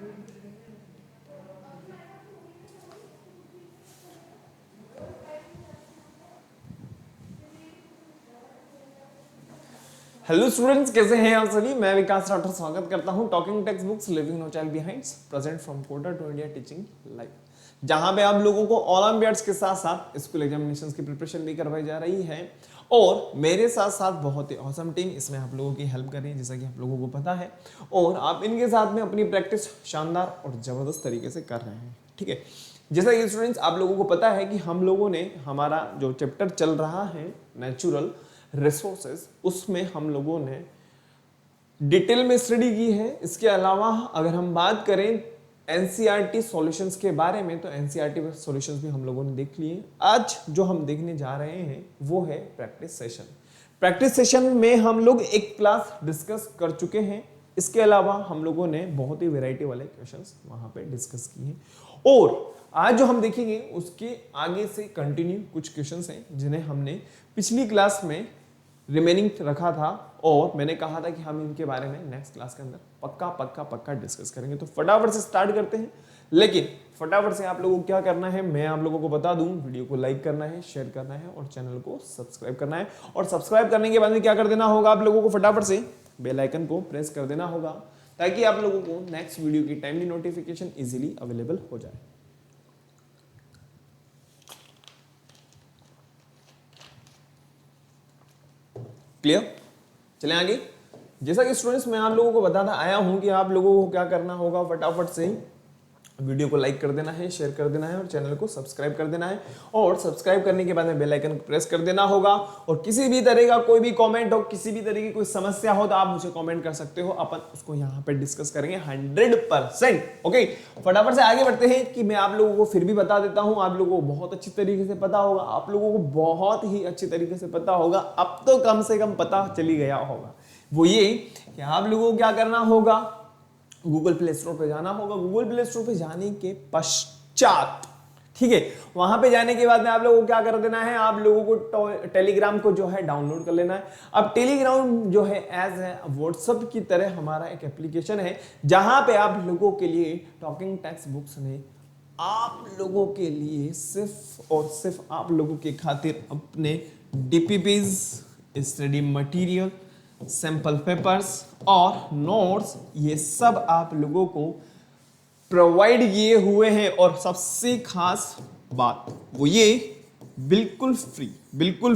Hello students, कैसे हैं आप सभी। मैं विकास राठौर स्वागत करता हूं talking text books living no child behinds present from Kota to India teaching live, जहां पे आप लोगों को ओलंपियाड्स के साथ साथ स्कूल एग्जामिनेशंस की प्रिपरेशन भी करवाई जा रही है और मेरे साथ साथ बहुत ही ऑसम टीम इसमें आप लोगों की हेल्प कर रही है, जैसा कि आप लोगों को पता है, और आप इनके साथ में अपनी प्रैक्टिस शानदार और जबरदस्त तरीके से कर रहे हैं। ठीक है, जैसा कि स्टूडेंट्स आप लोगों को पता है कि हम लोगों ने हमारा जो चैप्टर चल रहा है नेचुरल रिसोर्सेज, उसमें हम लोगों ने डिटेल में स्टडी की है। इसके अलावा अगर हम बात करें एनसीईआरटी सॉल्यूशंस के बारे में, तो एनसीईआरटी सॉल्यूशंस भी हम लोगों ने देख लिए। आज जो हम देखने जा रहे हैं वो है प्रैक्टिस सेशन। प्रैक्टिस सेशन में हम लोग एक क्लास डिस्कस कर चुके हैं। इसके अलावा हम लोगों ने बहुत ही वैरायटी वाले क्वेश्चंस वहां पे डिस्कस किए हैं और आज जो हम देखेंगे उसके आगे से कंटिन्यू कुछ क्वेश्चंस हैं जिन्हें हमने पिछली क्लास में रिमेनिंग रखा था और मैंने कहा था कि हम इनके बारे में नेक्स्ट क्लास के अंदर पक्का डिस्कस करेंगे। तो फटाफट से स्टार्ट करते हैं, लेकिन फटाफट से आप लोगों को क्या करना है मैं आप लोगों को बता दूं। वीडियो को लाइक करना है, शेयर करना है और चैनल को सब्सक्राइब करना है। और सब्सक्राइब करने के बाद में क्या कर देना होगा, आप लोगों को फटाफट से बेल आइकन को प्रेस कर देना होगा ताकि आप लोगों को नेक्स्ट वीडियो की टाइमली नोटिफिकेशन इजीली अवेलेबल हो जाए। क्लियर, चलें आगे। जैसा कि स्टूडेंट्स मैं आप लोगों को बताना आया हूं कि आप लोगों को क्या करना होगा, फटाफट से वीडियो को लाइक कर देना है, शेयर कर देना है और चैनल को सब्सक्राइब कर देना है। और सब्सक्राइब करने के बाद में बेल आइकन को प्रेस कर देना होगा। और किसी भी तरह का कोई भी कमेंट हो, किसी भी तरह की कोई समस्या हो तो आप मुझे कमेंट कर सकते हो, अपन उसको यहाँ पे डिस्कस करेंगे 100%। ओके, फटाफट से आगे बढ़ते हैं कि मैं आप लोगों को फिर भी बता देता हूँ, आप लोगों को बहुत अच्छी तरीके से पता होगा, आप लोगों को बहुत ही अच्छी तरीके से पता होगा, अब तो कम से कम पता चली गया होगा। वो ये कि आप लोगों को क्या करना होगा, गूगल प्ले स्टोर पे जाना होगा। गूगल प्ले स्टोर पे जाने के पश्चात, ठीक है, वहां पे जाने के बाद में आप लोगों को क्या कर देना है, आप लोगों को टेलीग्राम को जो है डाउनलोड कर लेना है। अब टेलीग्राम जो है एज है व्हाट्सएप की तरह हमारा एक एप्लीकेशन है जहां पे आप लोगों के लिए टॉकिंग टेक्स्ट बुक्स ने आप लोगों के लिए सिर्फ और सिर्फ आप लोगों के खातिर अपने DPPs, study material, sample papers और नोट्स, ये सब आप लोगों को प्रोवाइड किए हुए हैं। और सबसे खास बात वो ये बिल्कुल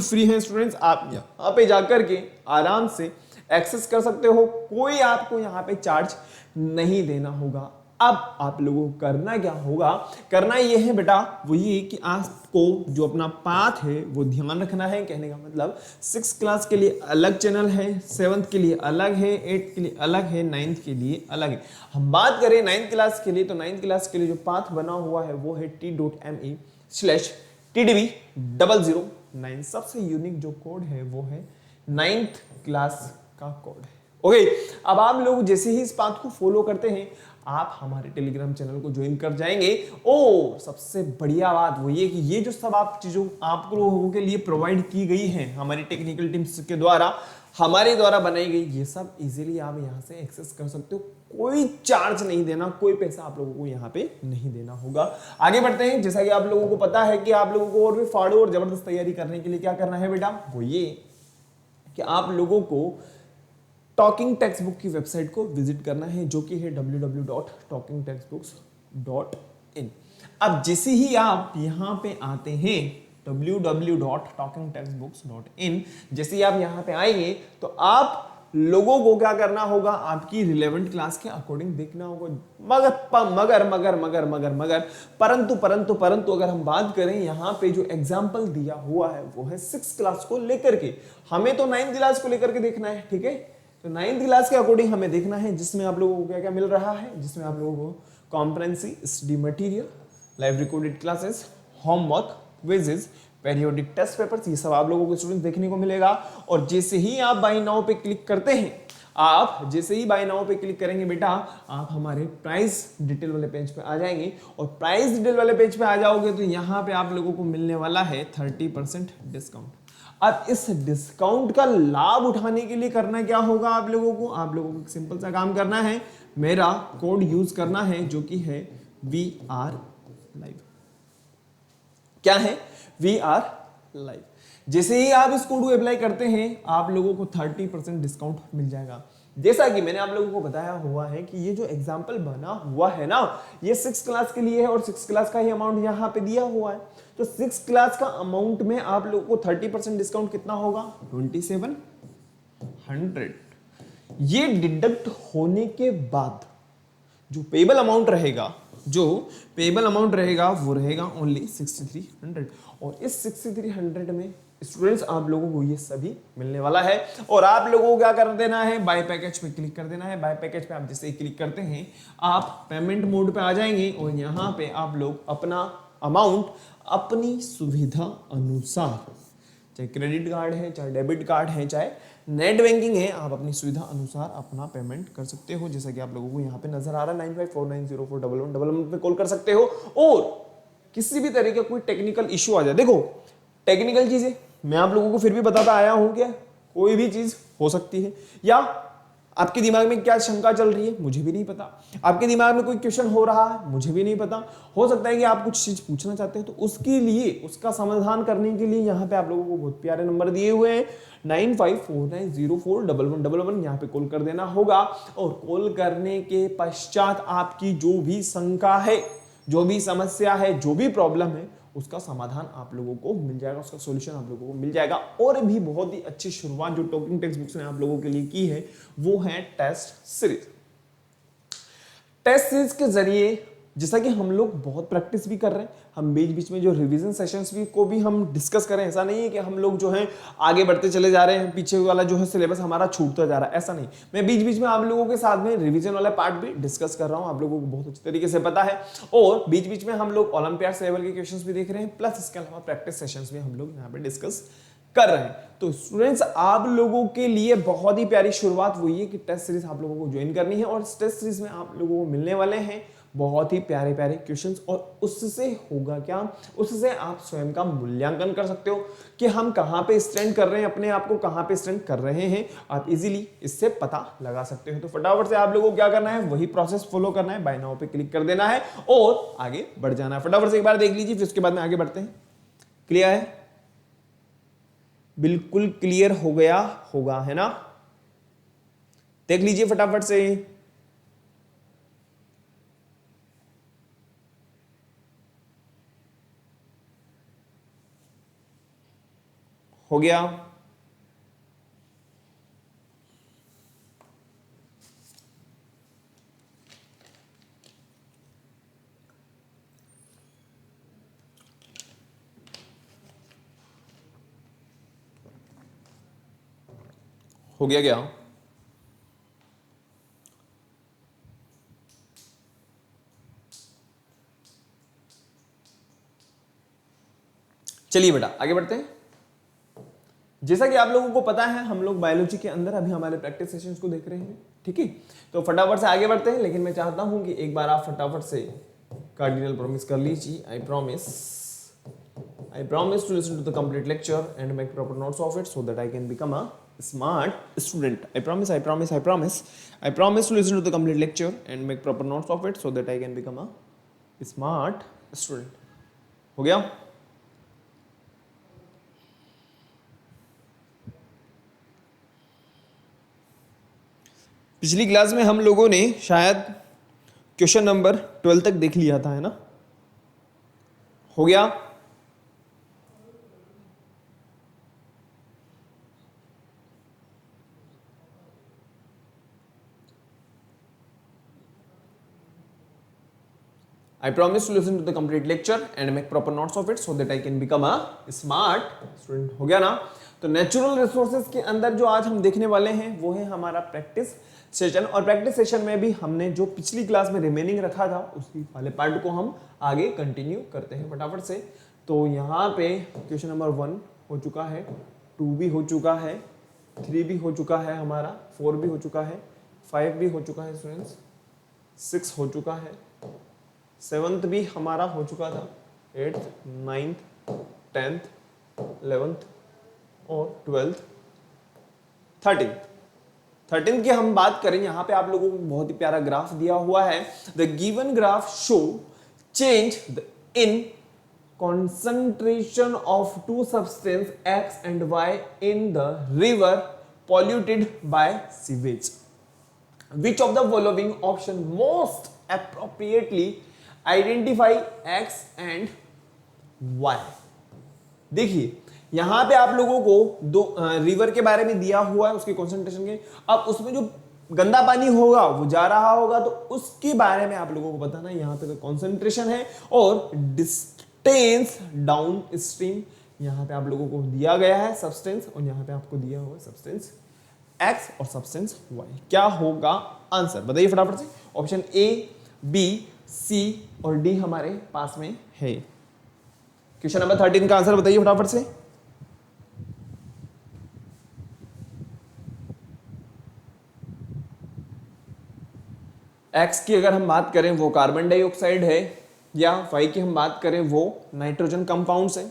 फ्री है स्टूडेंट्स। आप यहाँ पे जाकर के आराम से एक्सेस कर सकते हो, कोई आपको यहाँ पे चार्ज नहीं देना होगा। अब आप लोगों को करना क्या होगा, करना ये है बेटा वो ये कि आपको जो अपना पाथ है वो ध्यान रखना है। कहने का मतलब 6 क्लास के लिए अलग चैनल है, 7th के लिए अलग है, 8th के लिए अलग है, 9th के लिए अलग है। हम बात करें 9th क्लास के लिए, तो 9th क्लास के लिए जो पाथ बना हुआ है वो है t.me/TDB009। सबसे यूनिक जो कोड है वो है 9th क्लास का कोड है। ओके, अब आप लोग जैसे ही इस पाथ को फॉलो करते हैं आप हमारे टेलीग्राम चैनल को ज्वाइन कर जाएंगे। और सबसे बढ़िया बात वो ये कि ये जो सब आप चीजों आप लोगों के लिए प्रोवाइड की गई है हमारी टेक्निकल टीम्स के द्वारा, हमारे द्वारा बनाई गई, ये सब इजीली आप यहाँ से एक्सेस कर सकते हो। कोई चार्ज नहीं देना, कोई पैसा आप लोगों को यहाँ पे नहीं देना होगा। आगे बढ़ते हैं। जैसा कि आप लोगों को पता है कि आप लोगों को और भी फाड़ो और जबरदस्त तैयारी करने के लिए क्या करना है बेटा, वो ये कि आप लोगों को टॉकिंग टेक्स्ट बुक की वेबसाइट को विजिट करना है जो कि है www.talkingtextbooks.in। अब जैसे ही आप यहाँ पे आते हैं www.talkingtextbooks.in, जैसे ही आप यहाँ पे आएंगे तो आप लोगों को क्या करना होगा, आपकी रिलेवेंट क्लास के अकॉर्डिंग देखना होगा। मगर परंतु अगर हम बात करें यहाँ पे जो एग्जाम्पल दिया हुआ है वो है 6 क्लास को लेकर के, हमें तो 9th क्लास को लेकर के देखना है। ठीक है, तो 9th क्लास के अकॉर्डिंग हमें देखना है, जिसमें आप लोगों को क्या क्या मिल रहा है, जिसमें आप लोगों को comprehensive study material, live recorded classes, homework, quizzes, periodic test papers, ये सब आप लोगों को स्टूडेंट्स देखने को मिलेगा। और जैसे ही आप बाय नाउ पे क्लिक करते हैं, आप जैसे ही बाय नाउ पे क्लिक करेंगे बेटा, आप हमारे प्राइस डिटेल वाले पेज पे आ जाएंगे। और प्राइस डिटेल वाले पेज पे आ जाओगे तो यहाँ पे आप लोगों को मिलने वाला है 30% डिस्काउंट। अब इस डिस्काउंट का लाभ उठाने के लिए करना क्या होगा आप लोगों को एक सिंपल सा काम करना है, मेरा कोड यूज करना है जो कि है VR लाइव। क्या है? VR live. जैसे ही आप इस कोड को अप्लाई करते हैं आप लोगों को 30% डिस्काउंट मिल जाएगा। जैसा कि मैंने आप लोगों को बताया हुआ है कि ये जो एग्जाम्पल बना हुआ है ना, ये 6 क्लास के लिए है और 6 क्लास का ही अमाउंट यहाँ पे दिया हुआ है। तो 6 क्लास का अमाउंट में आप लोगों को 30% डिस्काउंट कितना होगा? 2700। ये डिडक्ट होने के बाद जो पेबल अमाउंट रहेगा वो रहेगा ओनली 6300। और इस 6300 में स्टूडेंट्स आप लोगों को ये सभी मिलने वाला है। और आप लोगों को क्या कर देना है? बाय पैकेज पे क्लिक कर देना है। बाय पैकेज पे आप जैसे ही क्लिक करते हैं आप पेमेंट मोड पे आ जाएंगे और यहाँ पे आप लोग अपना अमाउंट अपनी सुविधा अनुसार, चाहे क्रेडिट कार्ड है, चाहे डेबिट कार्ड है, चाहे नेट बैंकिंग है, आप अपनी सुविधा अनुसार अपना पेमेंट कर सकते हो। जैसा कि आप लोगों को यहाँ पे नजर आ रहा है 9549041111 पे कॉल कर सकते हो। और किसी भी तरह का कोई टेक्निकल इश्यू आ जाए, देखो टेक्निकल चीजें मैं आप लोगों को फिर भी बताता आया हूं, क्या कोई भी चीज हो सकती है, या आपके दिमाग में क्या शंका चल रही है मुझे भी नहीं पता, आपके दिमाग में कोई क्वेश्चन हो रहा है मुझे भी नहीं पता, हो सकता है कि आप कुछ चीज पूछना चाहते हैं, तो उसके लिए उसका समाधान करने के लिए यहाँ पे आप लोगों को बहुत प्यारे नंबर दिए हुए हैं 9549041111। यहाँ पे कॉल कर देना होगा। और कॉल करने के पश्चात आपकी जो भी शंका है, जो भी समस्या है, जो भी प्रॉब्लम है, उसका समाधान आप लोगों को मिल जाएगा, उसका सॉल्यूशन आप लोगों को मिल जाएगा। और भी बहुत ही अच्छी शुरुआत जो टॉकिंग टेक्स्ट बुक्स ने आप लोगों के लिए की है वो है टेस्ट सीरीज। टेस्ट सीरीज के जरिए जैसा कि हम लोग बहुत प्रैक्टिस भी कर रहे हैं, हम बीच बीच में जो रिवीजन सेशंस भी को भी हम डिस्कस करें। ऐसा नहीं है कि हम लोग जो है आगे बढ़ते चले जा रहे हैं, पीछे वाला जो है सिलेबस हमारा छूटता जा रहा है, ऐसा नहीं। मैं बीच बीच में आप लोगों के साथ में रिवीजन वाला पार्ट भी डिस्कस कर रहा हूं, आप लोगों को बहुत अच्छी तरीके से पता है। और बीच बीच में हम लोग ओलंपियाड लेवल के क्वेश्चंस भी देख रहे हैं, प्लस इसके अलावा प्रैक्टिस सेशंस भी हम लोग यहाँ पे डिस्कस कर रहे हैं। तो स्टूडेंट्स आप लोगों के लिए बहुत ही प्यारी शुरुआत हुई है कि टेस्ट सीरीज आप लोगों को ज्वाइन करनी है। और इस टेस्ट सीरीज में आप लोगों को मिलने वाले हैं बहुत ही प्यारे प्यारे क्वेश्चंस। और उससे होगा क्या? उससे आप स्वयं का मूल्यांकन कर सकते हो कि हम कहां पे स्टैंड कर रहे हैं, अपने आप को कहां पे स्टैंड कर रहे हैं, आप इजीली इससे पता लगा सकते हो। तो फटाफट से आप लोगों को क्या करना है, वही प्रोसेस फॉलो करना है, बाय नाउ पे क्लिक कर देना है और आगे बढ़ जाना है। फटाफट से एक बार देख लीजिए, फिर उसके बाद में आगे बढ़ते हैं। क्लियर है? बिल्कुल क्लियर हो गया होगा, है ना? देख लीजिए फटाफट से। हो गया? हो गया क्या? चलिए बेटा आगे बढ़ते हैं। जैसा कि आप लोगों को पता है हम लोग बायोलॉजी के अंदर अभी हमारे प्रैक्टिस सेशंस को देख रहे हैं, ठीक है? तो फटाफट से आगे बढ़ते हैं, लेकिन मैं चाहता हूं कि एक बार आप फटाफट से कार्डिनल प्रॉमिस कर लीजिए। I promise to listen to the complete lecture and make proper notes of it so that I can become a smart student. I promise to listen to the complete lecture and make proper notes of it so that I can become a smart student. हो गया? पिछली class में हम लोगों ने शायद question number 12 तक देख लिया था, है ना? हो गया? I promise to listen to the complete lecture and make proper notes of it so that I can become a smart student। हो गया ना? तो नेचुरल रिसोर्सेज के अंदर जो आज हम देखने वाले हैं वो है हमारा प्रैक्टिस सेशन। और प्रैक्टिस सेशन में भी हमने जो पिछली क्लास में रिमेनिंग रखा था उसी वाले पार्ट को हम आगे कंटिन्यू करते हैं फटाफट से। तो यहाँ पे क्वेश्चन नंबर 1 हो चुका है, 2 भी हो चुका है, 3 भी हो चुका है, हमारा 4 भी हो चुका है, 5 भी हो चुका है स्टूडेंट्स, 6 हो चुका है, 7th भी हमारा हो चुका था, 8th, 9th, 10th, 11th, और 12th 13th 13 की हम बात करें, यहां पे आप लोगों को बहुत ही प्यारा ग्राफ दिया हुआ है। The given graph show change in concentration of two substances X and Y in the river polluted by sewage. Which of the following option most appropriately identify X and Y? देखिए यहां पे आप लोगों को दो रिवर के बारे में दिया हुआ है, उसके कॉन्सेंट्रेशन के। अब उसमें जो गंदा पानी होगा वो जा रहा होगा, तो उसके बारे में आप लोगों को बताना यहां पे कॉन्सेंट्रेशन है और डिस्टेंस डाउन स्ट्रीम यहां पे आप लोगों को दिया गया है सब्सटेंस, और यहां पे आपको दिया हुआ है सब्सटेंस एक्स और सब्सटेंस वाई। क्या होगा आंसर बताइए फटाफट से। ऑप्शन ए, बी, सी और डी हमारे पास में है। क्वेश्चन नंबर 13 का आंसर बताइए फटाफट से। एक्स की अगर हम बात करें वो कार्बन डाइऑक्साइड है, या वाई की हम बात करें वो नाइट्रोजन कंपाउंड्स है।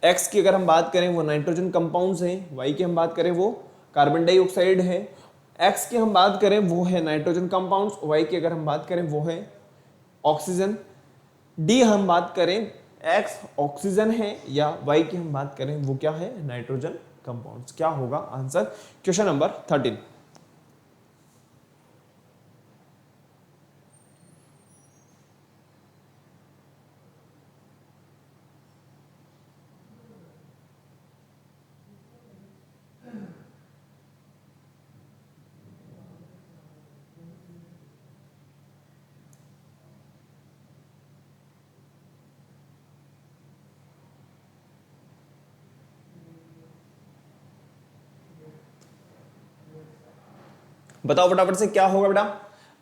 एक्स की अगर हम बात करें वो नाइट्रोजन कंपाउंड्स है, वाई की हम बात करें वो कार्बन डाइऑक्साइड है। एक्स की हम बात करें वो है नाइट्रोजन कंपाउंड्स, वाई की अगर हम बात करें वो है ऑक्सीजन। डी हम बात करें एक्स ऑक्सीजन है, या वाई की हम बात करें वो क्या है नाइट्रोजन कंपाउंड्स। क्या होगा आंसर क्वेश्चन नंबर 13। बताओ फटाफट से क्या होगा बेटा।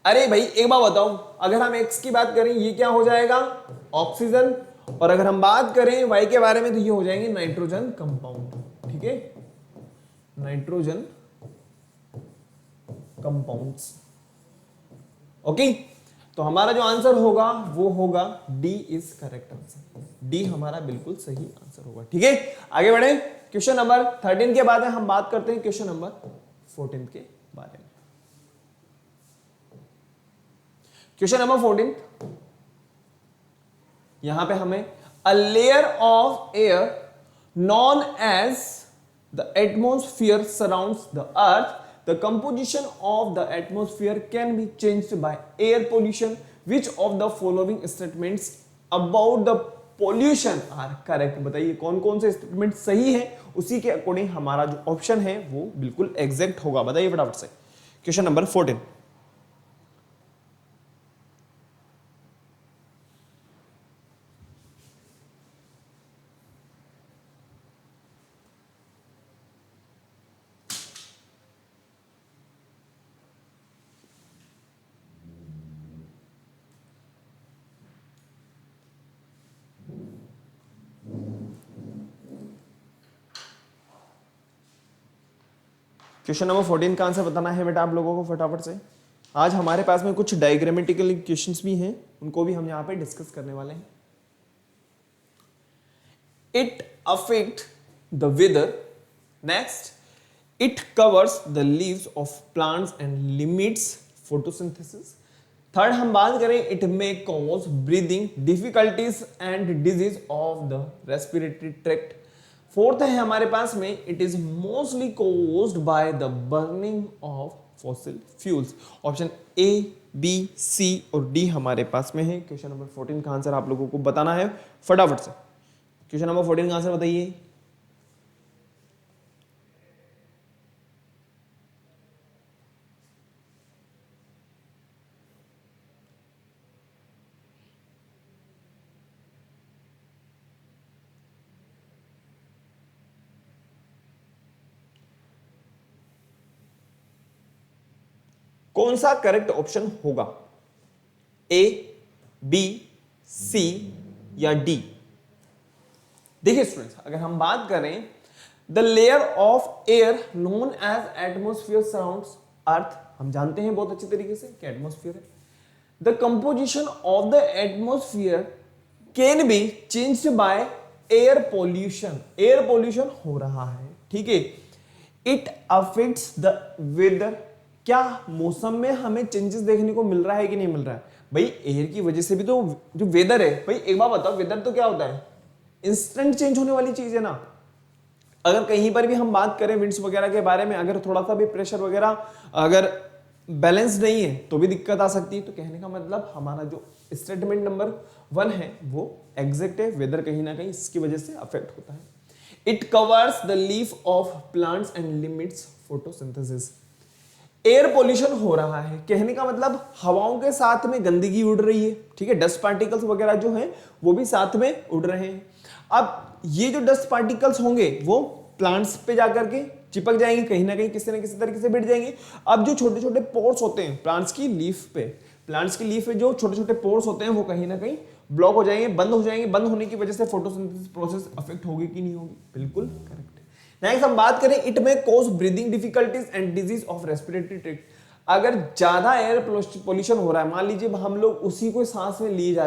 अरे भाई एक बात बताओ, अगर हम एक्स की बात करें ये क्या हो जाएगा ऑक्सीजन, और अगर हम बात करें वाई के बारे में तो ये हो जाएंगे नाइट्रोजन कंपाउंड। ठीक है, नाइट्रोजन कंपाउंड्स। ओके, तो हमारा जो आंसर होगा वो होगा D is correct answer. D हमारा बिल्कुल सही आंसर होगा। ठीक है, आगे बढ़े। क्वेश्चन नंबर 13 के बाद हम बात करते हैं क्वेश्चन नंबर 14 के बारे में। क्वेश्चन नंबर 14, यहां पे हमें a layer of air known as the atmosphere surrounds the earth, the composition of the atmosphere can be changed by air pollution. Which of the following statements about the pollution are correct. बताइए कौन कौन से statement सही है, उसी के according हमारा जो ऑप्शन है वो बिल्कुल एग्जैक्ट होगा। बताइए फटाफट से। क्वेश्चन नंबर 14, क्वेश्चन नंबर 14 का आंसर बताना है बेटा आप लोगों को फटाफट से। आज हमारे पास में कुछ डायग्रामेटिकल क्वेश्चंस भी हैं, उनको भी हम यहां पे डिस्कस करने वाले हैं। It affect the weather, next it covers the leaves of plants and limits photosynthesis. Third हम बात करें it may cause breathing difficulties and disease of the respiratory tract. Fourth है हमारे पास में it is mostly caused by the burning of fossil fuels. Option A, B, C और D हमारे पास में है। क्वेश्चन नंबर 14 का आंसर आप लोगों को बताना है फटाफट से। क्वेश्चन नंबर 14 का आंसर बताइए। कौन सा करेक्ट ऑप्शन होगा, ए, बी, सी या डी। देखिए स्टूडेंट्स, अगर हम बात करें the layer of air known as atmosphere surrounds Earth, हम जानते हैं बहुत अच्छी तरीके से कि एटमोस्फियर है। The composition of the atmosphere can be changed by air pollution. Air pollution हो रहा है, ठीक है। इट अफेक्ट्स द वेदर, क्या मौसम में हमें चेंजेस देखने को मिल रहा है कि नहीं मिल रहा है? भाई एयर की वजह से भी तो जो वेदर है, भाई एक बार बताओ, वेदर तो क्या होता है? इंस्टेंट चेंज होने वाली चीज है ना। अगर कहीं पर भी हम बात करें विंड्स वगैरह के बारे में, अगर थोड़ा सा भी प्रेशर वगैरह अगर बैलेंस नहीं है तो भी दिक्कत आ सकती है। तो कहने का मतलब हमारा जो स्टेटमेंट नंबर 1 है वो एग्जैक्ट है, वेदर कहीं ना कहीं इसकी वजह से अफेक्ट होता है। It covers the leaf of plants and limits photosynthesis. Air pollution हो रहा है, कहने का मतलब हवाओं के साथ में गंदगी उड़ रही है, ठीक है, डस्ट पार्टिकल्स वगैरह जो हैं वो भी साथ में उड़ रहे हैं। अब ये जो डस्ट पार्टिकल्स होंगे वो प्लांट्स पे जाकर के चिपक जाएंगे, कहीं ना कहीं किसी न किसी तरीके से बैठ जाएंगे। अब जो छोटे छोटे पोर्स होते हैं प्लांट्स की लीफ पे, प्लांट्स की लीफ पे जो छोटे छोटे पोर्स होते हैं वो कहीं ना कहीं ब्लॉक हो जाएंगे, बंद हो जाएंगे। बंद होने की वजह से फोटोसिंथेसिस प्रोसेस अफेक्ट होगी कि नहीं होगी? बिल्कुल करेक्ट। नेक्स्ट हम बात करें, इट में cause breathing difficulties and disease of respiratory tract. अगर ज्यादा एयर पोल्यूशन हो रहा है, मान लीजिए हम लोग उसी को सांस में लिए जा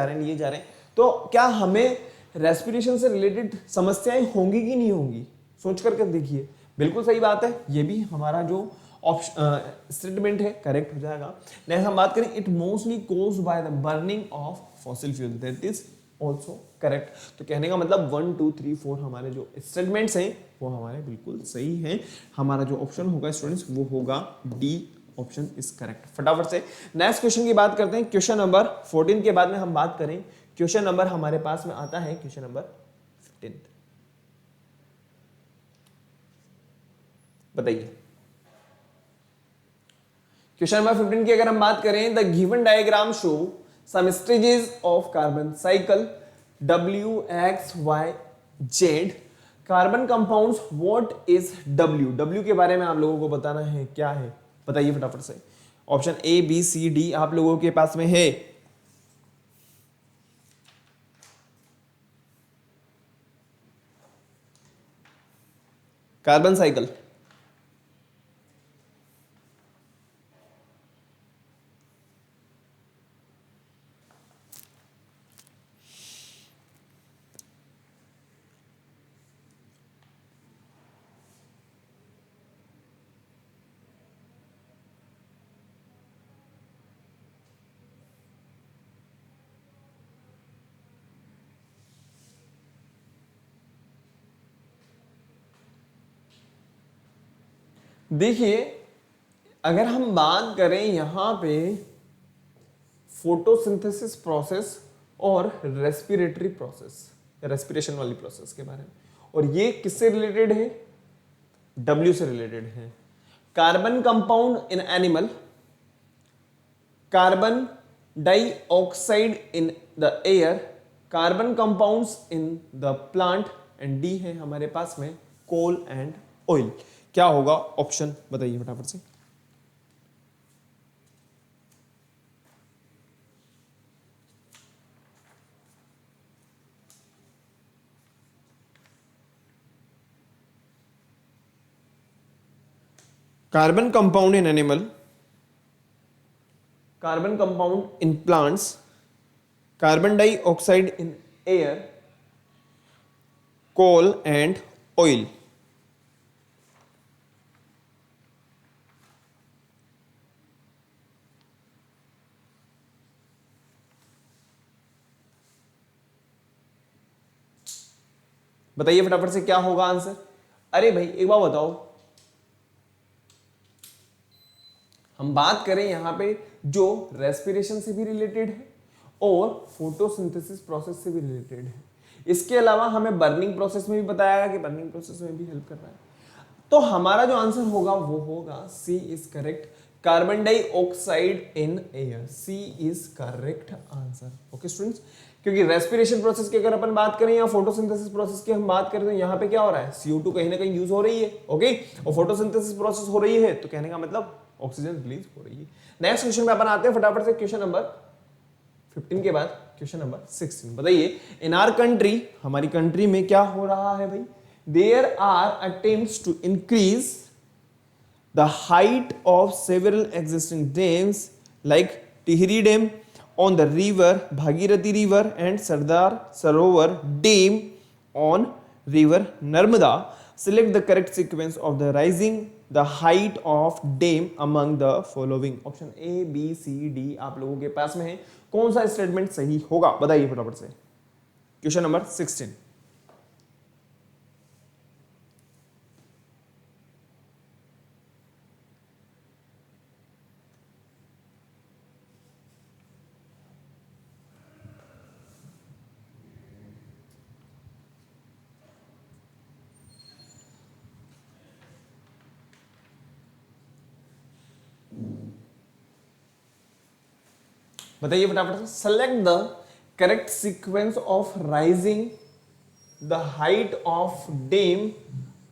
रहे हैं, तो क्या हमें रेस्पिरेशन से रिलेटेड समस्याएं होंगी कि नहीं होंगी? सोच करके देखिए, बिल्कुल सही बात है, ये भी हमारा जो स्टेटमेंट है करेक्ट हो जाएगा। नेक्स्ट हम बात करें, it mostly caused by the burning of fossil fuel, that is also correct. तो कहने का मतलब 1 2 3 4 हमारे जो स्टेटमेंट्स हैं वो हमारे बिल्कुल सही हैं। हमारा जो ऑप्शन होगा स्टूडेंट्स वो होगा डी ऑप्शन इज करेक्ट। फटाफट से नेक्स्ट क्वेश्चन की बात करते हैं। क्वेश्चन नंबर 14 के बाद में हम बात करें, क्वेश्चन नंबर हमारे पास में आता है क्वेश्चन नंबर 15। बताइए क्वेश्चन नंबर 15 की अगर हम बात करें, the given diagram shows some stages of carbon cycle W X Y Z carbon compounds, what is W? W के बारे में आप लोगों को बताना है, क्या है बताइए फटाफट से। Option A B C D आप लोगों के पास में है। कार्बन साइकिल, देखिए अगर हम बात करें यहां पे फोटोसिंथेसिस प्रोसेस और रेस्पिरेटरी प्रोसेस, रेस्पिरेशन वाली प्रोसेस के बारे में, और ये किससे रिलेटेड है? W से रिलेटेड है। Carbon compound in animal, carbon dioxide in the air, carbon compounds in the plant, and D है हमारे पास में कोल एंड ऑयल। क्या होगा ऑप्शन बताइए फटाफट से। Carbon compound in animal, carbon compound in plants, carbon dioxide in air, coal and oil. बताइए फटाफट से क्या होगा आंसर। अरे भाई एक बार बताओ, हम बात करें यहां पे जो रेस्पिरेशन से भी रिलेटेड है और फोटोसिंथेसिस प्रोसेस से भी रिलेटेड है। इसके अलावा हमें बर्निंग प्रोसेस में भी बताया गया कि बर्निंग प्रोसेस में भी हेल्प कर रहा है। तो हमारा जो आंसर होगा वो होगा C is correct, carbon dioxide in air. C is correct answer. Okay students, क्योंकि रेस्पिरेशन प्रोसेस की अगर अपन बात करें या फोटोसिंथेसिस प्रोसेस की हम बात करें तो यहाँ पे क्या हो रहा है, CO2 कहीं ना कहीं यूज हो रही है। ओके, और फोटोसिंथेसिस प्रोसेस हो रही है तो कहने का मतलब ऑक्सीजन रिलीज हो रही है। नेक्स्ट क्वेश्चन में अपन आते हैं फटाफट से। क्वेश्चन नंबर 15 के बाद क्वेश्चन नंबर 16 बताइए, इन आवर कंट्री, हमारी कंट्री में क्या हो रहा है भाई? There are attempts to increase the height of several existing dams like Tehri dam on the river Bhagirathi river and Sardar Sarovar Dam on river Narmada select the correct sequence of the rising the height of dam among the following. Option A B C D आप लोगों के पास में है, कौन सा statement सही होगा बताइए फटाफट से। Question number 16। बताइए फटाफट से। Select the correct sequence of rising the height of dam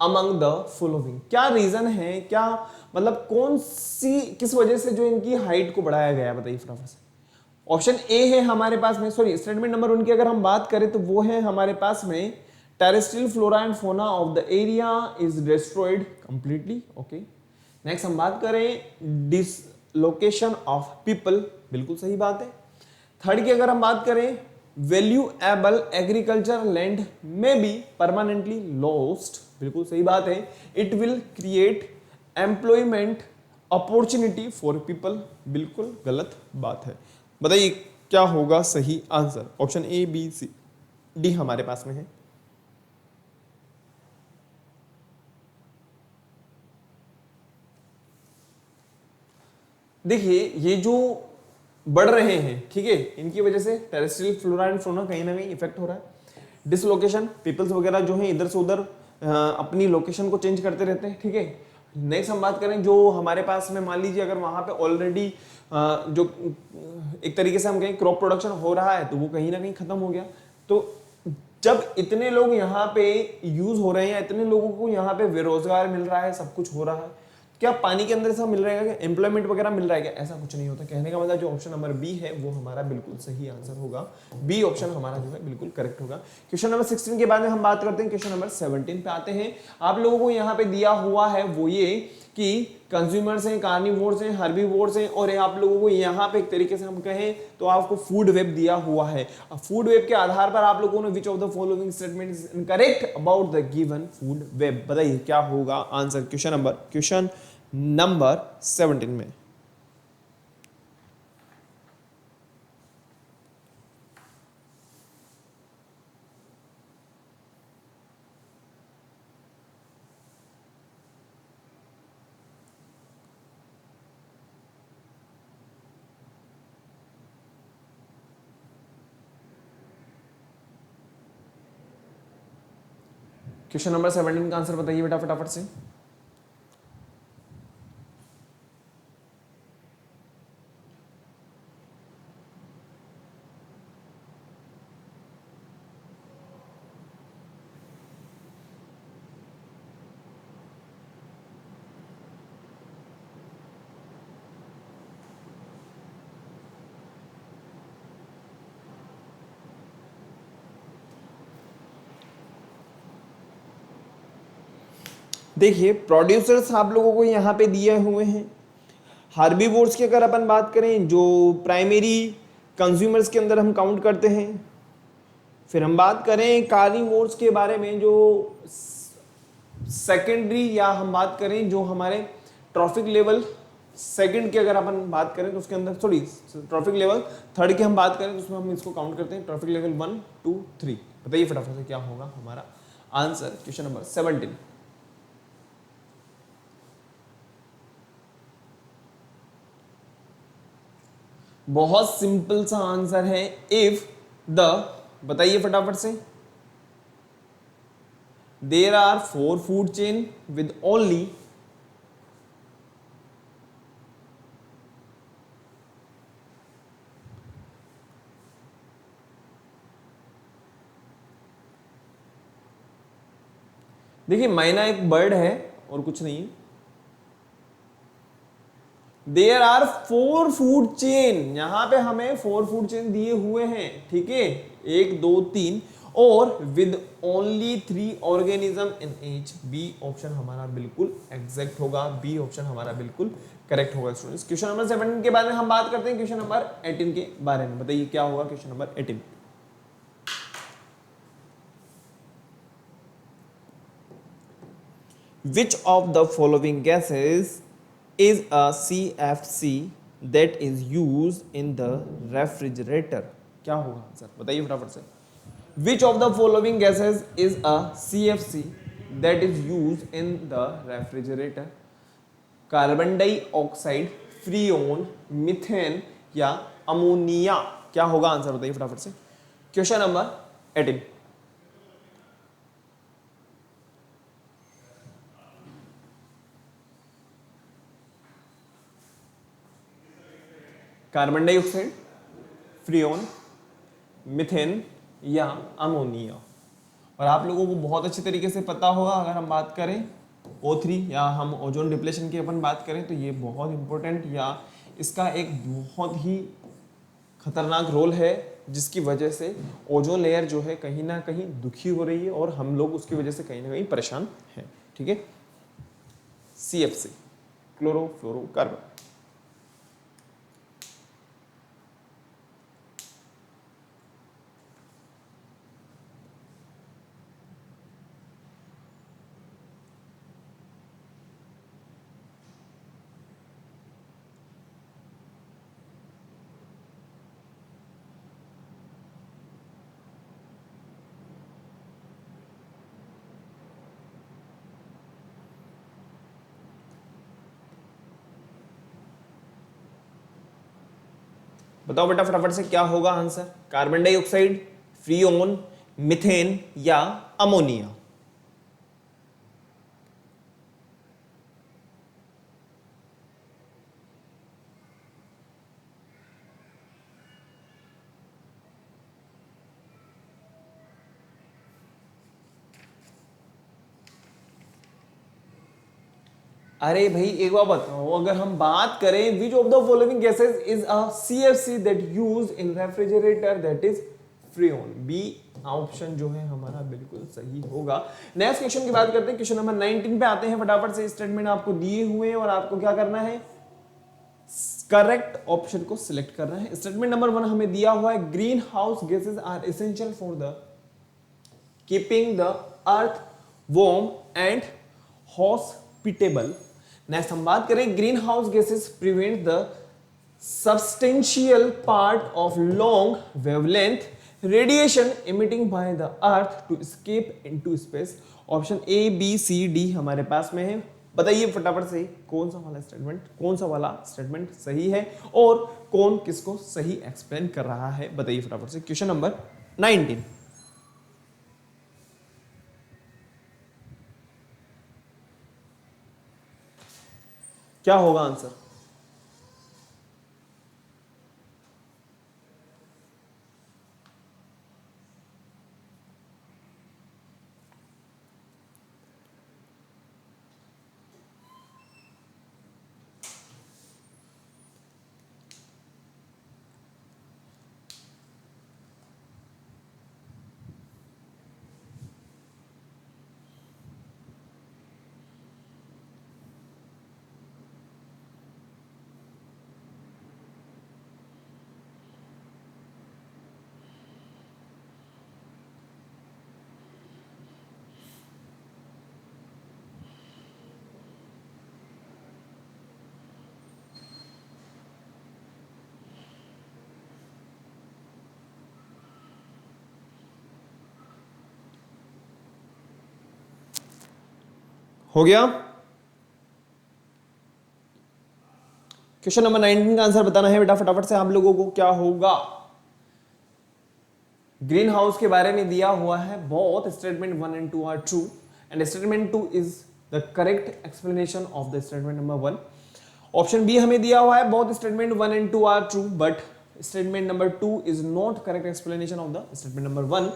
among the following. क्या रीजन है, क्या मतलब कौन सी किस वजह से जो इनकी हाइट को बढ़ाया गया है बताइए फटाफट से। ऑप्शन ए है हमारे पास में, सॉरी स्टेटमेंट नंबर उनकी अगर हम बात करें तो वो है हमारे पास में terrestrial flora and fauna of the area is destroyed completely. Okay, next हम बात करें डिसलोकेशन ऑफ पीपल, बिल्कुल सही बात है। थर्ड की अगर हम बात करें वैल्यूएबल एग्रीकल्चर लैंड में बी परमानेंटली लॉस्ट, बिल्कुल सही बात है। It will create employment opportunity for people, बिल्कुल गलत बात है। बताइए क्या होगा सही answer. Option A B C D हमारे पास में है। देखिए ये जो बढ़ रहे हैं, ठीक है, इनकी वजह से टेरेस्ट्रियल फ्लोरा एंड फौना कहीं ना कहीं इफेक्ट हो रहा है। डिसलोकेशन, पीपल्स वगैरह जो है इधर से उधर अपनी लोकेशन को चेंज करते रहते हैं, ठीक है। नेक्स्ट हम बात करें जो हमारे पास में मान लीजिए अगर वहां पे ऑलरेडी जो एक तरीके से हम कहें क्रॉप प्रोडक्शन हो रहा है तो वो कहीं ना कहीं खत्म हो गया। तो जब इतने लोग यहाँ पे यूज हो रहे हैं या इतने लोगों को यहाँ पे बेरोजगार मिल रहा है, सब कुछ हो रहा है, क्या पानी के अंदर से मिल रहा है क्या एम्प्लॉयमेंट वगैरह मिल रहा है क्या? ऐसा कुछ नहीं होता। कहने का मतलब जो ऑप्शन नंबर बी है वो हमारा बिल्कुल सही आंसर होगा। बी ऑप्शन हमारा जो है बिल्कुल करेक्ट होगा। क्वेश्चन नंबर 16 के बाद में हम बात करते हैं क्वेश्चन नंबर 17 पे आते हैं। आप लोगों को यहाँ पे दिया हुआ है वो ये कि कंज्यूमर्स हैं, कार्निवोर्स हैं, हर्बीवोर्स हैं, और आप लोगों को यहाँ पे एक तरीके से हम कहें तो आपको फूड वेब दिया हुआ है। फूड वेब के आधार पर आप लोगों ने विच of the following statement is incorrect about the given food web, बताइए क्या होगा आंसर क्वेश्चन नंबर 17 में। क्वेश्चन नंबर 17 का आंसर बताइए बेटा फटाफट से। देखिए प्रोड्यूसर्स आप लोगों को यहाँ पे दिए हुए हैं। हार्बीवोर्स की अगर अपन बात करें जो प्राइमरी कंज्यूमर्स के अंदर हम काउंट करते हैं। फिर हम बात करें कार्निवोर्स के बारे में जो सेकेंडरी, या हम बात करें जो हमारे ट्रॉफिक लेवल सेकंड की अगर अपन बात करें तो उसके अंदर सॉरी ट्रॉफिक लेवल थर्ड की हम बात करें तो उसमें हम इसको काउंट करते हैं ट्रॉफिक लेवल 1 2 3। बताइए फटाफट से क्या होगा हमारा आंसर क्वेश्चन नंबर 17। बहुत सिंपल सा आंसर है। इफ द, बताइए फटाफट से, there are 4 food chain with only देखिए मैना एक बर्ड है और कुछ नहीं है। देयर आर 4 फूड चेन, यहां पे हमें 4 फूड चेन दिए हुए हैं, ठीक है, 1 2 3, और with only 3 organism in each. B option हमारा बिल्कुल एग्जैक्ट होगा, बी ऑप्शन हमारा बिल्कुल करेक्ट होगा स्टूडेंट्स। क्वेश्चन नंबर 17 के बारे में हम बात करते हैं क्वेश्चन नंबर 18 के बारे में। बताइए क्या होगा question number 18। Which of the following gases is a CFC that is use in the refrigerator? क्या होगा आंसर बताइए फटाफट से। विच of the following gases is a CFC that is use in the refrigerator? Carbon dioxide, freon, methane या ammonia? क्या होगा answer बताइए फटाफट से। Question number 18। Carbon dioxide, freon, methane या अमोनिया? और आप लोगों को बहुत अच्छी तरीके से पता होगा, अगर हम बात करें O3 या हम ओजोन डिप्लेशन की अपन बात करें तो ये बहुत इंपॉर्टेंट या इसका एक बहुत ही खतरनाक रोल है, जिसकी वजह से ओजोन लेयर जो है कहीं ना कहीं दुखी हो रही है और हम लोग उसकी वजह से कहीं ना कहीं परेशान हैं। ठीक है, CFC, क्लोरोफ्लोरोकार्बन। बताओ बेटा फटाफट से क्या होगा answer. Carbon dioxide, freon, methane या अमोनिया? अरे भाई एक बार बताओ, अगर हम बात करें which of the following gases is a CFC that use in refrigerator, that is freon. B option जो है हमारा बिल्कुल सही होगा। नेक्स्ट क्वेश्चन की बात करते हैं, क्वेश्चन नंबर 19 पे आते हैं। फटाफट से स्टेटमेंट आपको दिए हुए हैं और आपको क्या करना है, करेक्ट ऑप्शन को सिलेक्ट करना है। स्टेटमेंट नंबर 1 हमें दिया हुआ है, green house gases are essential for the keeping the earth warm and hospitable. Next हम बात करें, green house gases prevent the substantial part of long wavelength radiation emitting by the earth to escape into space। Option A B C D हमारे पास में है। बताइए फटाफट से कौन सा वाला स्टेटमेंट सही है और कौन किसको सही एक्सप्लेन कर रहा है, बताइए फटाफट से। Question number 19। क्या होगा आंसर? हो गया? क्वेश्चन नंबर 19 का आंसर बताना है बेटा फटाफट से आप लोगों को। क्या होगा? ग्रीन हाउस के बारे में दिया हुआ है, both statement 1 and 2 are true and statement 2 is the correct explanation of the statement number 1। Option B हमें दिया हुआ है, both statement 1 and 2 are true but statement number 2 is not correct explanation of the statement number 1।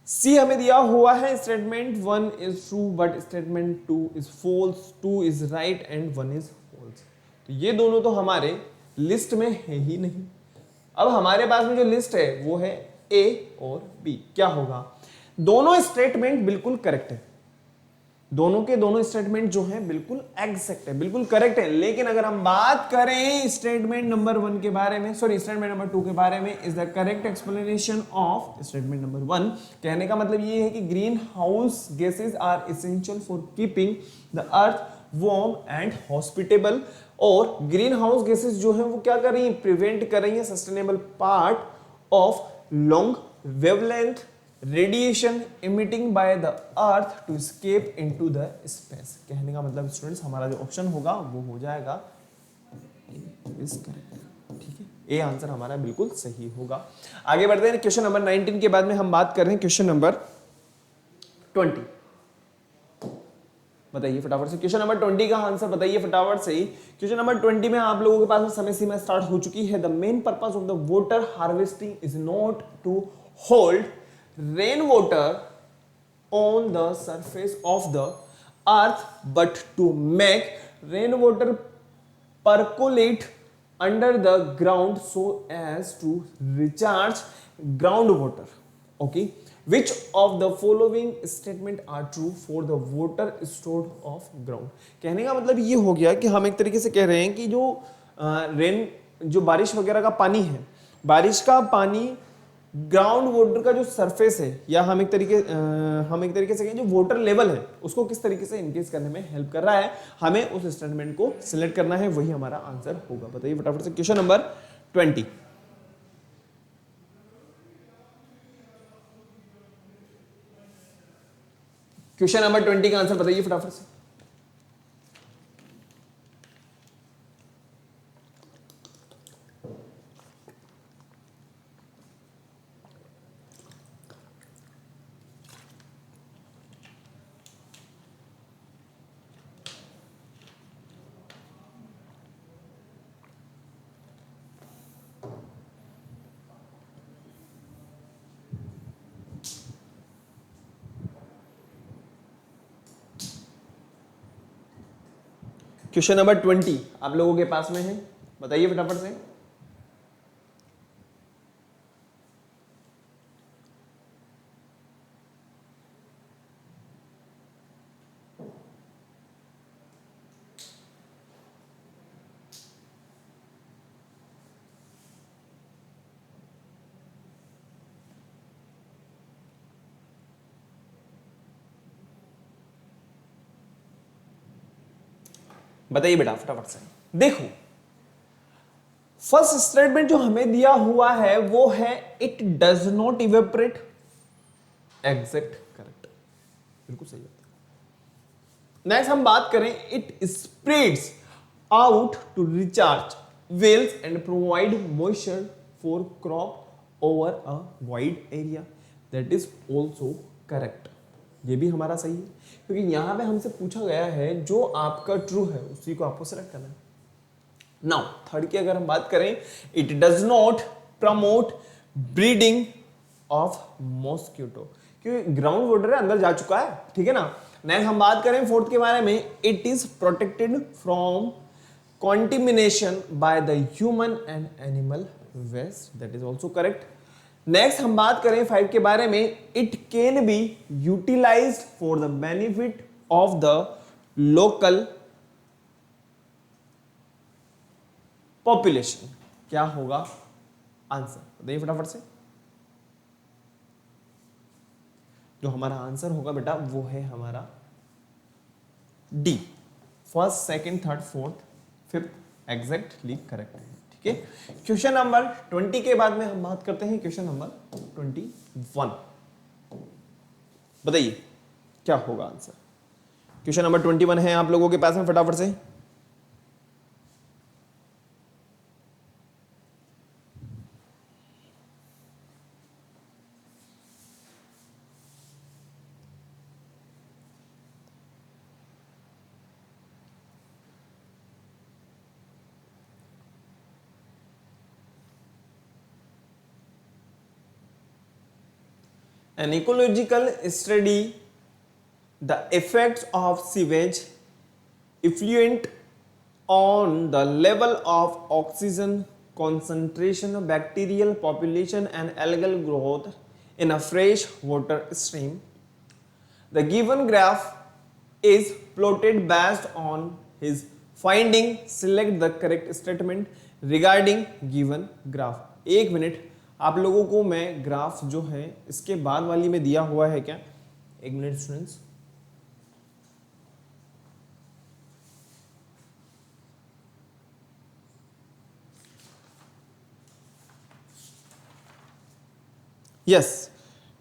C हमें दिया हुआ है, statement 1 is true but statement 2 is false, 2 is right and 1 is false. तो ये दोनों तो हमारे लिस्ट में है ही नहीं। अब हमारे पास में जो लिस्ट है वो है ए और बी। क्या होगा? दोनों स्टेटमेंट बिल्कुल करेक्ट है, दोनों के दोनों स्टेटमेंट जो है बिल्कुल एग्जैक्ट है, बिल्कुल करेक्ट है। लेकिन अगर हम बात करें स्टेटमेंट नंबर 1 के बारे में, सॉरी स्टेटमेंट नंबर 2 के बारे में, is the correct explanation of statement number 1। कहने का मतलब ये है कि green house gases are essential for keeping the earth warm and hospitable. और ग्रीन हाउस गैसेज जो है वो क्या कर रही है, प्रिवेंट कर रही है sustainable part of long wavelength radiation emitting by the earth to escape into the space। कहने का मतलब स्टूडेंट्स हमारा जो ऑप्शन होगा वो हो जाएगा इज करेक्ट, ठीक है, ए आंसर हमारा बिल्कुल सही होगा। आगे बढ़ते हैं क्वेश्चन नंबर 19 के बाद में हम बात कर रहे हैं क्वेश्चन नंबर 20। बताइए फटाफट से क्वेश्चन नंबर 20 का आंसर बताइए फटाफट से ही। क्वेश्चन नंबर 20 में आप लोगों के पास में समय सीमा स्टार्ट हो चुकी है। The main purpose of the water harvesting is not to hold rain water on the surface of the earth but to make rainwater percolate under the ground so as to recharge groundwater। okay, which of the following statement are true for the water stored of ground। कहने का मतलब ये हो गया कि हम एक तरीके से कह रहे हैं कि जो रेन जो बारिश वगैरह का पानी है, बारिश का पानी ग्राउंड वाटर का जो सरफेस है, या हम एक तरीके से कहें जो वाटर लेवल है उसको किस तरीके से इंक्रीज करने में हेल्प कर रहा है, हमें उस स्टेटमेंट को सिलेक्ट करना है, वही हमारा आंसर होगा। बताइए फटाफट से क्वेश्चन नंबर 20। क्वेश्चन नंबर 20 का आंसर बताइए फटाफट से। क्वेश्चन नंबर 20 आप लोगों के पास में है, बताइए फटाफट से। बताइए बेटा फटाफट से। देखो फर्स्ट स्टेटमेंट जो हमें दिया हुआ है वो है it does not evaporate, exact correct, बिल्कुल सही बात। नेक्स्ट हम बात करें it spreads out to recharge wells and provide moisture for crop over a wide area, that is also correct, ये भी हमारा सही है, क्योंकि यहां पे हमसे पूछा गया है जो आपका ट्रू है उसी को आपको सेलेक्ट करना है। नाउ थर्ड की अगर हम बात करें it does not promote breeding of mosquito, क्योंकि ग्राउंड वाटर अंदर जा चुका है, ठीक है ना। नेक्स्ट हम बात करें फोर्थ के बारे में, it is protected from contamination by the human and animal waste, that is also correct. Next हम बात करें 5 के बारे में, it can be utilized for the benefit of the local population, क्या होगा आंसर बताइए फटाफट से। जो हमारा आंसर होगा बेटा वो है हमारा D, first second third fourth fifth exactly correct है, ठीक है। क्वेश्चन नंबर 20 के बाद में हम बात करते हैं क्वेश्चन नंबर 21। बताइए क्या होगा आंसर। क्वेश्चन नंबर 21 है आप लोगों के पास में, फटाफट से। An ecological study the effects of sewage effluent on the level of oxygen concentration, bacterial population and algal growth in a fresh water stream. The given graph is plotted based on his finding. Select the correct statement regarding given graph. एक minute, आप लोगों को मैं graph जो है इसके बाद वाली में दिया हुआ है क्या? एक मिनट स्टूडेंट्स, यस,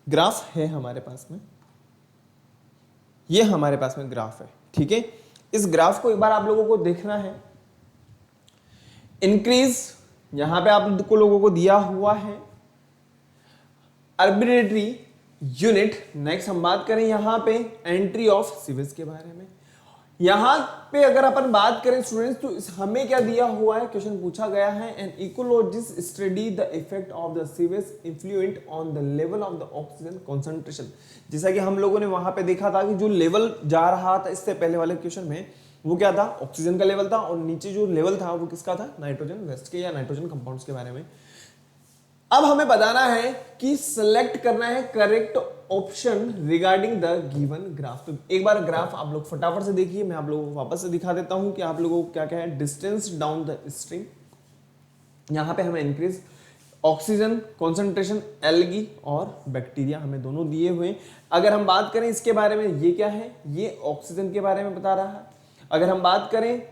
ग्राफ है हमारे पास में, ये हमारे पास में ग्राफ है, ठीक है। इस ग्राफ को एक बार आप लोगों को देखना है। इंक्रीज यहां पे आप लोगों को दिया हुआ है आर्बिट्रेटरी यूनिट। नेक्स्ट हम बात करें यहां पे एंट्री ऑफ सीवेज के बारे में। यहां पे अगर अपन बात करें स्टूडेंट्स, तो हमें क्या दिया हुआ है, क्वेश्चन पूछा गया है, an ecologist study the effect of the sewage influent on the level of the oxygen concentration. जैसा कि हम लोगों ने वहां पे देखा था कि जो लेवल जा रहा था इससे पहले वाले क्वेश्चन में, वो क्या था, ऑक्सीजन का लेवल था, और नीचे जो लेवल था वो किसका था, नाइट्रोजन वेस्ट के या नाइट्रोजन कंपाउंड्स के बारे में। अब हमें बताना है कि सिलेक्ट करना है correct option regarding the given graph. तो एक बार ग्राफ आप लोग फटाफट से देखिए, मैं आप लोगों को वापस से दिखा देता हूं कि आप लोगों को क्या क्या है। डिस्टेंस डाउन द स्ट्रीम, यहां पे हमें इंक्रीज ऑक्सीजन कॉन्सेंट्रेशन, एल्गी और बैक्टीरिया हमें दोनों दिए हुए। अगर हम बात करें इसके बारे में, ये क्या है, ये ऑक्सीजन के बारे में बता रहा है। अगर हम बात करें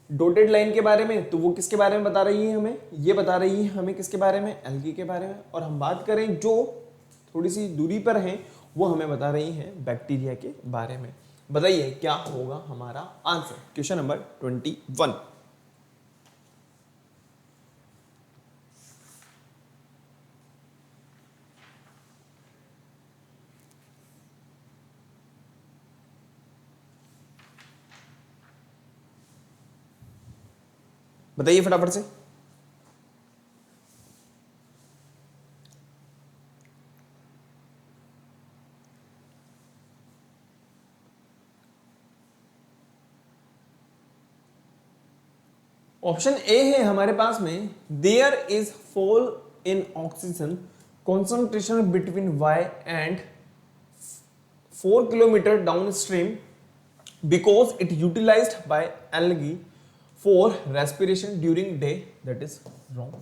डॉटेड लाइन के बारे में, तो वो किसके बारे में बता रही है हमें, ये बता रही है हमें किसके बारे में, एल्गी के बारे में। और हम बात करें जो थोड़ी सी दूरी पर हैं, वो हमें बता रही हैं बैक्टीरिया के बारे में। बताइए क्या होगा हमारा आंसर। Question number 21। बताइए फटाफट से। ऑप्शन ए है हमारे पास में, there is fall in oxygen concentration between Y and 4 kilometre downstream because it utilized by algae for respiration during day. That is wrong.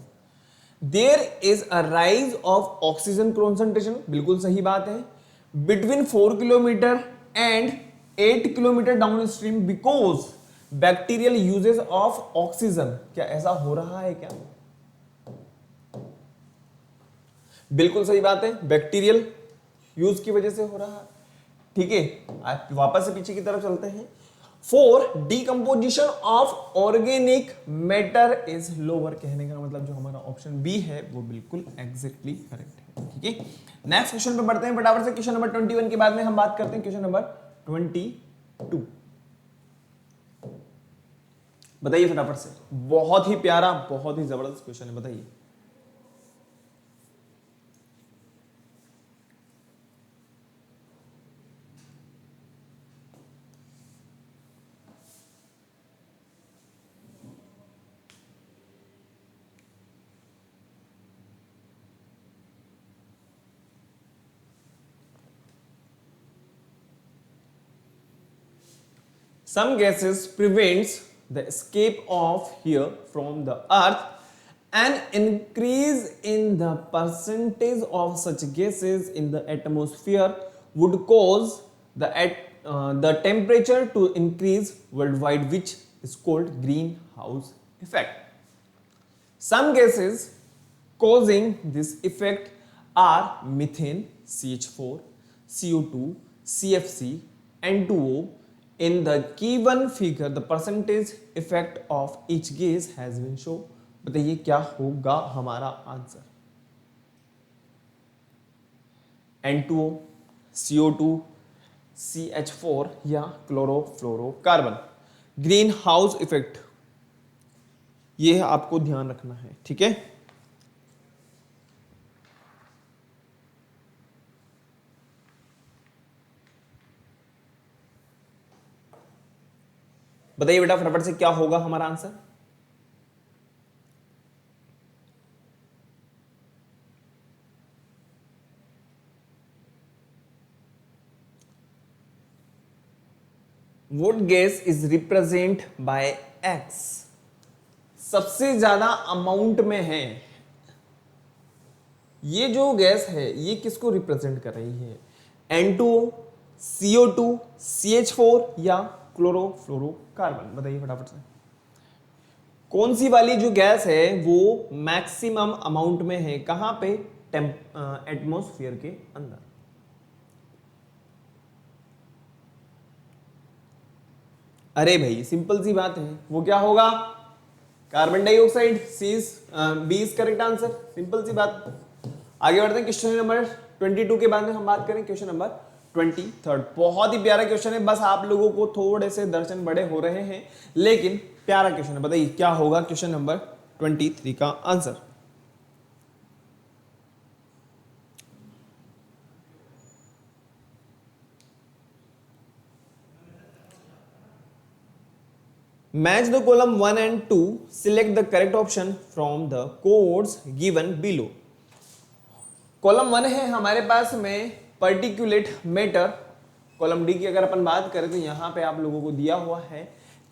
There is a rise of oxygen concentration, बिल्कुल सही बात है, between 4 kilometre and 8 kilometre downstream because bacterial uses of oxygen. क्या ऐसा हो रहा है क्या? बिल्कुल सही बात है, बैक्टीरियल यूज की वजह से हो रहा है, ठीक है। आप वापस से पीछे की तरफ चलते हैं। For decomposition of organic matter is lower, कहने का मतलब जो हमारा ऑप्शन बी है वो बिल्कुल एग्जैक्टली करेक्ट है, ठीक है। नेक्स्ट क्वेश्चन पे बढ़ते हैं फटाफट से। क्वेश्चन नंबर 21 के बाद में हम बात करते हैं क्वेश्चन नंबर 22। बताइए फटाफट से, बहुत ही प्यारा, बहुत ही जबरदस्त क्वेश्चन है, बताइए। Some gases prevents the escape of air from the earth. An increase in the percentage of such gases in the atmosphere would cause the temperature to increase worldwide, which is called greenhouse effect. Some gases causing this effect are methane, CH4, CO2, CFC, N2O. In the given figure, the percentage effect of each gas has been shown. बताइए क्या होगा हमारा answer. N2O, CO2, CH4 या chlorofluorocarbon. Green house effect, ये आपको ध्यान रखना है, ठीक है। बताइए बेटा फटाफट से क्या होगा हमारा answer. What gas is represent by x, सबसे ज्यादा अमाउंट में है ये जो गैस है ये किसको रिप्रेजेंट कर रही है, N2O, CO2, CH4 या क्लोरोफ्लोरोकार्बन? बताइए फटाफट से कौन सी वाली जो गैस है वो मैक्सिमम अमाउंट में है, कहां पे, एटमॉस्फेयर के अंदर। अरे भाई सिंपल सी बात है, वो क्या होगा, carbon dioxide. B is correct answer, simple सी बात। आगे बढ़ते हैं क्वेश्चन नंबर 22 के बाद में हम बात करें क्वेश्चन नंबर 23। बहुत ही प्यारा क्वेश्चन है, बस आप लोगों को थोड़े से दर्शन बड़े हो रहे हैं लेकिन प्यारा क्वेश्चन है। बताइए क्या होगा क्वेश्चन नंबर 23 का answer. Match the column 1 and 2. Select the correct option from the codes given below. Column 1 है हमारे पास में पर्टिकुलेट मैटर। कॉलम डी की अगर अपन बात करें तो यहाँ पे आप लोगों को दिया हुआ है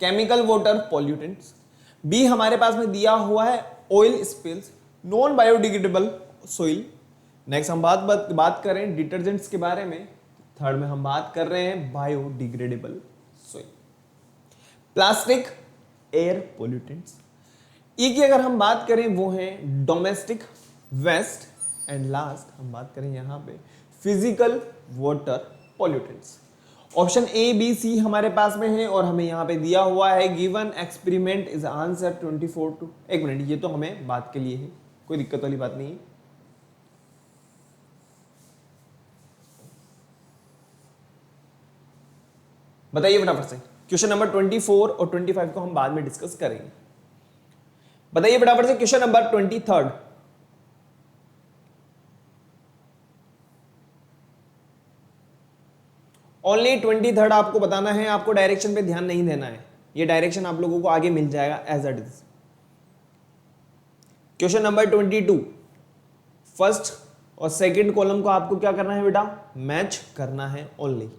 केमिकल वाटर पॉल्यूटेंट्स। बी हमारे पास में दिया हुआ है oil spills, non biodegradable soil. Next हम बात करें डिटर्जेंट्स के बारे में। थर्ड में हम बात कर रहे हैं biodegradable soil. Plastic, air pollutants. E की अगर हम बात करें वो है डोमेस्टिक वेस्ट। एंड लास्ट हम बात करें यहां पे physical water pollutants. Option A B C हमारे पास में है और हमें यहां पे दिया हुआ है given experiment is answer 24 two. एक मिनट, ये तो हमें बात के लिए है, कोई दिक्कत वाली बात नहीं है। बताइए फटाफट से क्वेश्चन नंबर 24 और 25 को हम बाद में डिस्कस करेंगे। बताइए फटाफट से क्वेश्चन नंबर 23। ओनली 23 आपको बताना है, आपको डायरेक्शन पे ध्यान नहीं देना है, ये डायरेक्शन आप लोगों को आगे मिल जाएगा as it is. Question number 22, first और सेकंड कॉलम को आपको क्या करना है बेटा, मैच करना है ओनली।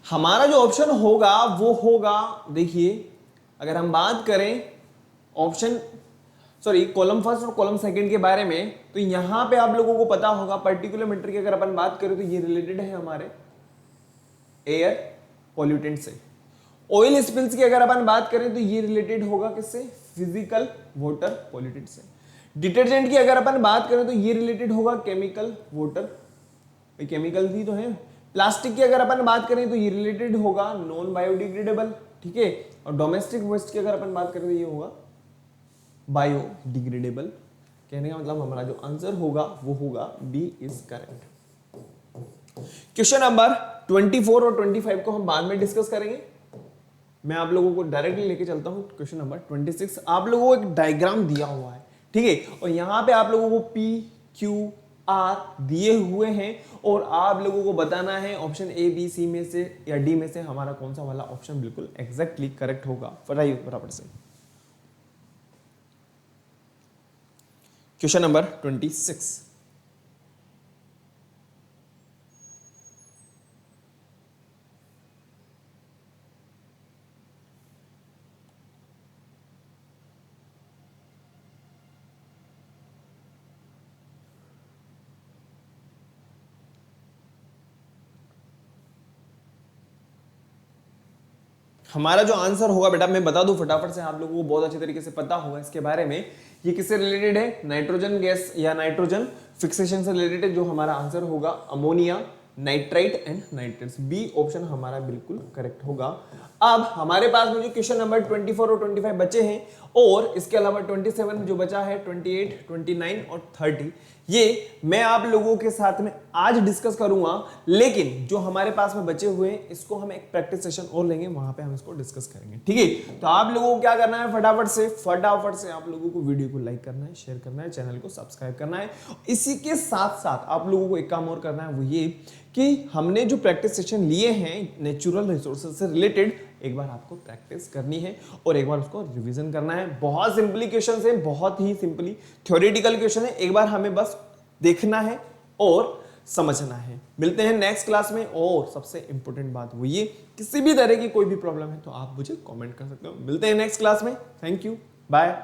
हमारा जो ऑप्शन होगा वो होगा, देखिए अगर हम बात करें ऑप्शन कॉलम फर्स्ट और कॉलम सेकंड के बारे में, तो यहां पे आप लोगों को पता होगा पर्टिकुलर मैटर की अगर अपन बात करें तो ये रिलेटेड है हमारे एयर पॉल्यूटेंट से। ऑयल स्पिल्स की अगर अपन बात करें तो ये रिलेटेड होगा किससे, फिजिकल वाटर पॉल्यूटेंट से। डिटर्जेंट की अगर अपन बात करें तो ये रिलेटेड होगा केमिकल वाटर, केमिकल भी तो है। प्लास्टिक की अगर अपन बात करें तो ये रिलेटेड होगा नॉन बायोडिग्रेडेबल, ठीक है। और डोमेस्टिक वेस्ट की अगर अपन बात करें तो ये होगा बायोडिग्रेडेबल। कहने का मतलब हमारा जो आंसर होगा वो होगा B is correct. Question number 24 और 25 को हम बाद में डिस्कस करेंगे। मैं आप लोगों को डायरेक्टली लेके चलता हूं क्वेश्चन नंबर 26। आप लोगों को एक डायग्राम दिया हुआ है, ठीक है, और यहां पे आप लोगों को पी क्यू आर दिए हुए हैं और आप लोगों को बताना है ऑप्शन ए बी सी में से या डी में से हमारा कौन सा वाला ऑप्शन बिल्कुल एग्जैक्टली करेक्ट होगा। बताइए बराबर से क्वेश्चन नंबर 26। हमारा जो आंसर होगा बेटा मैं बता दूं फटाफट से, आप लोगों को बहुत अच्छे तरीके से पता होगा इसके बारे में। ये किससे रिलेटेड है, नाइट्रोजन गैस या नाइट्रोजन फिक्सेशन से रिलेटेड है। जो हमारा आंसर होगा ammonia, nitrite and nitrates. B option हमारा बिल्कुल करेक्ट होगा। अब हमारे पास में जो क्वेश्चन नंबर 24 और 25 बचे हैं और इसके अलावा 27 जो बचा है, 28, 29 और 30, ये मैं आप लोगों के साथ में आज डिस्कस करूंगा, लेकिन जो हमारे पास में बचे हुए हैं इसको हम एक प्रैक्टिस सेशन और लेंगे, वहां पे हम इसको डिस्कस करेंगे। ठीक है, तो आप लोगों को क्या करना है, फटाफट से आप लोगों को वीडियो को लाइक करना है, शेयर करना है, चैनल को सब्सक्राइब करना है। इसी के साथ साथ आप लोगों को एक काम और करना है, वो ये कि हमने जो प्रैक्टिस सेशन लिए हैं नेचुरल रिसोर्सेज से रिलेटेड, एक बार आपको प्रैक्टिस करनी है और एक बार उसको रिवीजन करना है। बहुत सिंपली क्वेश्चन है, बहुत ही सिंपली थ्योरेटिकल क्वेश्चन है, एक बार हमें बस देखना है और समझना है। मिलते हैं नेक्स्ट क्लास में। और सबसे इंपॉर्टेंट बात वो ये, किसी भी तरह की कोई भी प्रॉब्लम है तो आप मुझे कमेंट कर सकते हो। मिलते हैं नेक्स्ट क्लास में। Thank you, bye.